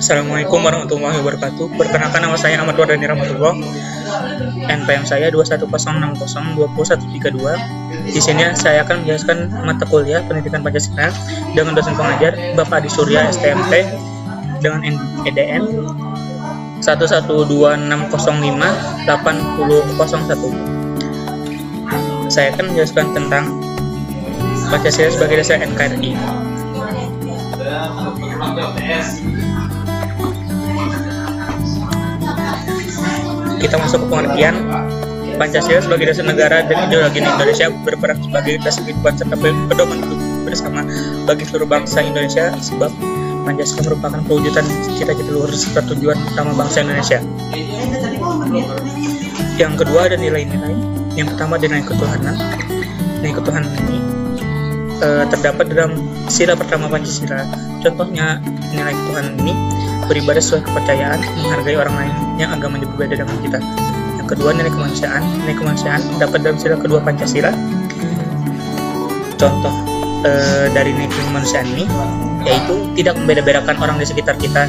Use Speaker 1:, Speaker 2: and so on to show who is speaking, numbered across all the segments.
Speaker 1: Assalamualaikum warahmatullahi wabarakatuh. Perkenalkan, nama saya Ahmad Wardani Rahmatullah. NPM saya 21060213132. Di sini saya akan menjelaskan mata kuliah Pendidikan Pancasila dengan dosen pengajar Bapak Adi Surya STMT dengan EDN 112658001. Saya akan menjelaskan tentang Pancasila sebagai dasar NKRI. Kita masuk ke pengertian. Pancasila sebagai dasar negara dan ideologi Indonesia berperan sebagai dasar kehidupan serta pedoman hidup bersama bagi seluruh bangsa Indonesia, sebab Pancasila merupakan perwujudan cita-cita luhur serta tujuan utama bangsa Indonesia. Yang kedua ada nilai-nilai. Yang pertama ada nilai ketuhanan. Nilai ketuhanan ini terdapat dalam sila pertama Pancasila. Contohnya, nilai ketuhanan ini beribadah sesuai kepercayaan, menghargai orang lain yang agamanya berbeda dengan kita. Yang kedua, nilai kemanusiaan. Nilai kemanusiaan terdapat dalam sila kedua Pancasila. Contoh dari nilai kemanusiaan ini yaitu tidak membeda-bedakan orang di sekitar kita.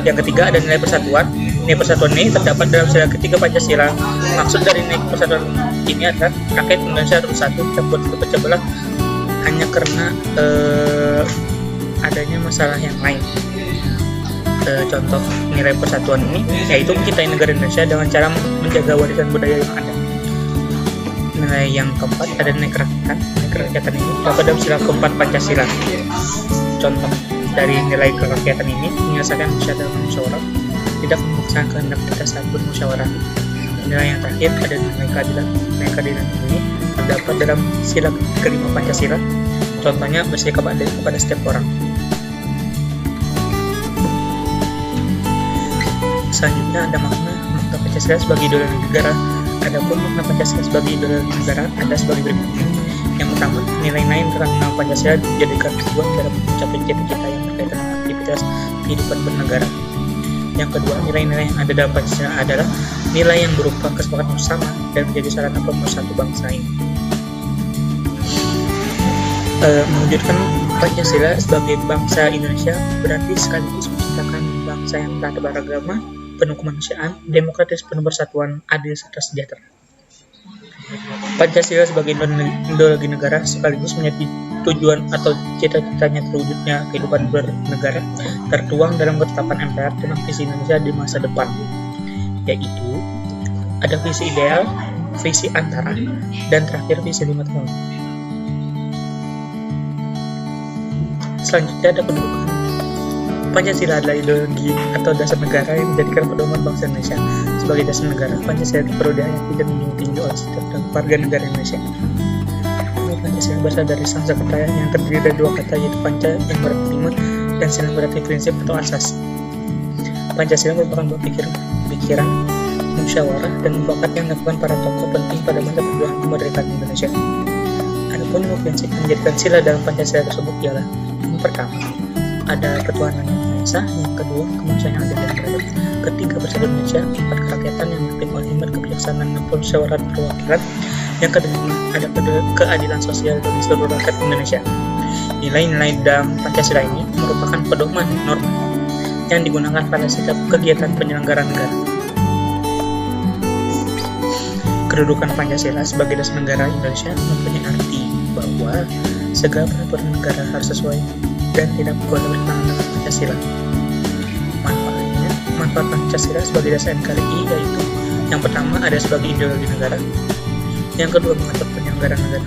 Speaker 1: Yang ketiga ada nilai persatuan. Nilai persatuan ini terdapat dalam sila ketiga Pancasila. Maksud dari nilai persatuan ini adalah rakyat Indonesia harus bersatu, tidak boleh terpecah belah hanya karena adanya masalah yang lain. Contoh nilai persatuan ini yaitu mencintai negara Indonesia dengan cara menjaga warisan budaya yang ada. Nilai yang keempat ada nilai kerakyatan. Nilai kerakyatan ini terdapat dalam sila keempat Pancasila. Contoh dari nilai kerakyatan ini menyelesaikan masalah dalam musyawarah, tidak memaksakan kehendak kita saat bermusyawarah. Nilai yang terakhir ada nilai keadilan. Nilai keadilan ini terdapat dalam sila kelima Pancasila. Contohnya bersikap adil kepada setiap orang. Selanjutnya ada makna Pancasila sebagai ideologi negara. Adapun makna Pancasila sebagai ideologi negara ada sebagai berikut. Yang pertama, nilai-nilai tentang Pancasila dijadikan tujuan dalam mencapai cita-cita yang berkaitan dengan aktivitas kehidupan bernegara. Yang kedua, nilai-nilai yang ada dalam Pancasila adalah nilai yang berupa kesepakatan bersama dan menjadi sarana pemersatu bangsa ini. Mewujudkan Pancasila sebagai bangsa Indonesia berarti sekaligus menciptakan bangsa yang tak beragama, penuh kemanusiaan, demokratis, penuh persatuan, adil serta sejahtera. Pancasila sebagai ideologi negara sekaligus menjadi tujuan atau cita-citanya terwujudnya kehidupan bernegara tertuang dalam ketetapan MPR tentang visi Indonesia di masa depan, yaitu ada visi ideal, visi antara, dan terakhir visi 5 tahun. Selanjutnya ada kedudukan. Pancasila adalah ideologi atau dasar negara yang menjadikan pedoman bangsa Indonesia. Sebagai dasar negara, Pancasila perlu dihayati dan dijunjung tinggi oleh setiap warga negara Indonesia. Pancasila berasal dari Sanskerta yang terdiri dari dua kata, yaitu panca yang berarti lima dan sila berarti prinsip atau asas. Pancasila merupakan pikiran, musyawarah, dan mufakat yang dilakukan para tokoh penting pada masa perjuangan kemerdekaan Indonesia. Adapun prinsip yang menjadikan sila dalam Pancasila tersebut ialah: yang pertama, ada ketuhanan yang Maha Esa. Yang kedua, kemanusiaan yang adil dan beradab. Ketiga, bersatu Indonesia. Empat, kerakyatan yang dipimpin oleh hikmat, kebijaksanaan, dan musyawarah perwakilan. Yang kelima, ada keadilan sosial bagi seluruh rakyat Indonesia. Nilai-nilai dalam Pancasila ini merupakan pedoman norma yang digunakan pada setiap kegiatan penyelenggaraan negara. Kedudukan Pancasila sebagai dasar negara Indonesia mempunyai arti bahwa segala peraturan negara harus sesuai dan tidak boleh bertentangan dengan Pancasila. Manfaat Pancasila sebagai dasar NKRI yaitu: yang pertama ada sebagai ideologi negara, yang kedua mengatur penyelenggaraan negara,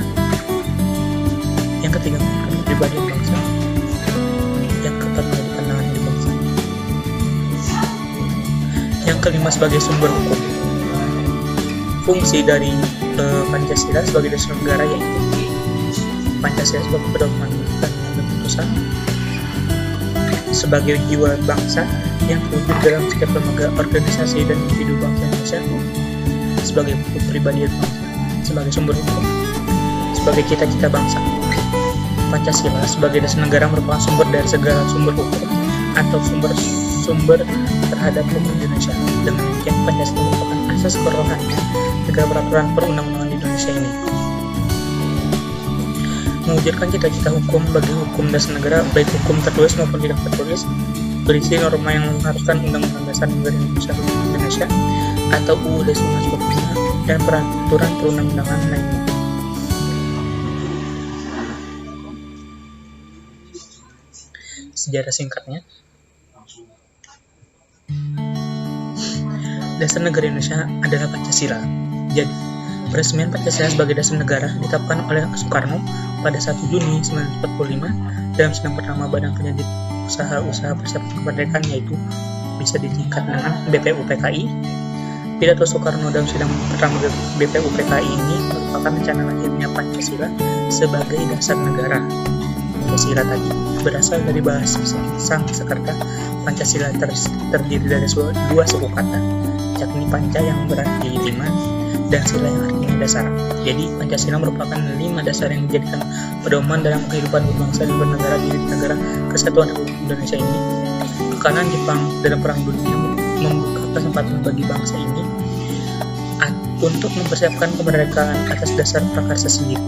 Speaker 1: yang ketiga mengatur pribadi bangsa, yang keempat menjadi pandangan hidup bangsa, yang kelima sebagai sumber hukum. Fungsi dari Pancasila sebagai dasar negara yaitu: Pancasila sebagai pedoman dan keputusan, sebagai jiwa bangsa yang terwujud dalam setiap lembaga, organisasi, dan individu bangsa Indonesia, sebagai pribadi bangsa, sebagai sumber hukum, sebagai cita-cita bangsa. Pancasila sebagai dasar negara merupakan sumber dari segala sumber hukum atau sumber terhadap hukum Indonesia. Dengan demikian, Pancasila merupakan asas kerohanian segala peraturan perundang-undangan di Indonesia ini. mewujudkan cita-cita hukum bagi hukum dasar negara, baik hukum tertulis maupun tidak tertulis, berisi norma yang mengharuskan Undang-Undang Dasar Negara Indonesia atau UUD 1945 dan peraturan perundang-undangan lainnya. Sejarah singkatnya, dasar negara Indonesia adalah Pancasila. Jadi, peresmian Pancasila sebagai dasar negara ditetapkan oleh Soekarno pada 1 Juni 1945 dalam sidang pertama Badan Penyedia Usaha Persiapan Kemerdekaan, yaitu bisa disingkat dengan BPUPKI. Pidato Soekarno dalam sidang pertama BPUPKI ini merupakan rencana lahirnya Pancasila sebagai dasar negara. Pancasila tadi berasal dari bahasa Sanskerta. Pancasila terdiri dari dua suku kata, yakni panca yang berarti 5 dan sila yang artinya dasar. Jadi Pancasila merupakan 5 dasar yang dijadikan pedoman dalam kehidupan berbangsa dan bernegara di negara kesatuan Republik Indonesia ini. Kekalahan Jepang dalam Perang Dunia membuka kesempatan bagi bangsa ini untuk mempersiapkan kemerdekaan atas dasar prakarsa sendiri.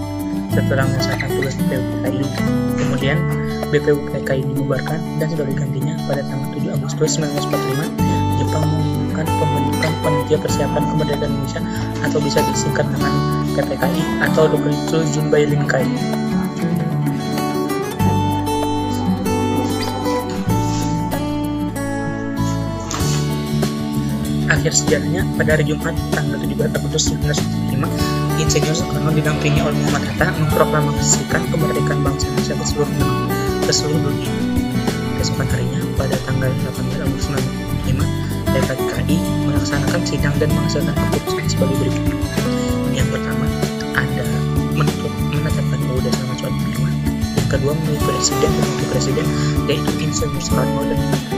Speaker 1: Setelah menyelesaikan tugas BPUPKI, kemudian BPUPKI dibubarkan dan sebagai gantinya pada tanggal 7 Agustus 1945 Jepang mengumumkan pembentukan Panitia Persiapan Kemerdekaan Indonesia atau bisa disingkat dengan PPKI atau Dokuritsu Junbai Rinkai. Akhir sejarahnya, pada hari Jumat tanggal 17 Agustus 1945, Insinyur Soekarno didampingi oleh Muhammad Hatta memproklamasikan kemerdekaan bangsa Indonesia ke seluruh dunia. Keesokan harinya, pada tanggal 18 Agustus 1945, PPKI melaksanakan sidang dan menghasilkan keputusan sebagai berikut. Yang pertama, ada menetapkan UUD 1945. Yang kedua, memilih presiden dan wakil presiden, yaitu Insinyur Soekarno dan Hatta.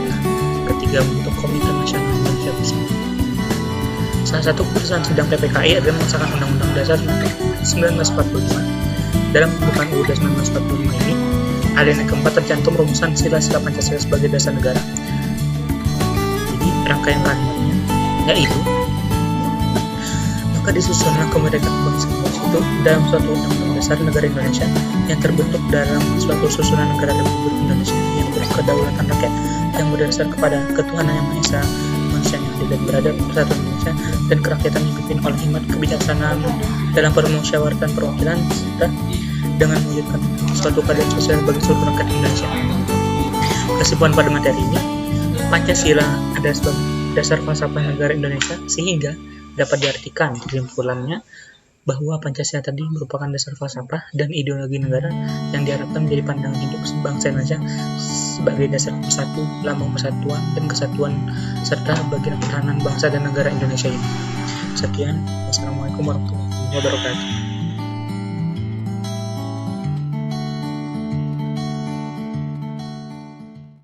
Speaker 1: Ketiga, membentuk Komite Nasional Indonesia Bersatu. Salah satu keputusan sidang PPKI adalah mengesahkan Undang-Undang Dasar 1945. Dalam pembukaan UUD 1945 ini, alinea keempat tercantum rumusan sila-sila Pancasila sebagai dasar negara. Jadi rangkaian kalimatnya yaitu, maka disusunlah kemerdekaan bangsa itu dalam suatu Undang-Undang Dasar Negara Indonesia yang terbentuk dalam suatu susunan negara Republik Indonesia yang berkedaulatan rakyat yang berdasar kepada ketuhanan yang Maha Esa, manusia yang adil dan beradab, persatuan Indonesia, dan kerakyatan yang dipimpin oleh hikmat kebijaksanaan dalam permusyawaratan perwakilan, serta dengan mewujudkan suatu keadilan sosial bagi seluruh rakyat Indonesia. Kesimpulan pada materi ini, Pancasila adalah sebagai dasar falsafah negara Indonesia, sehingga dapat diartikan kesimpulannya bahwa Pancasila tadi merupakan dasar falsafah dan ideologi negara yang diharapkan menjadi pandangan hidup bangsa Indonesia sebagai dasar bersatu, lambang persatuan dan kesatuan, serta bagian pertahanan bangsa dan negara Indonesia ini. Sekian, wassalamualaikum warahmatullahi wabarakatuh.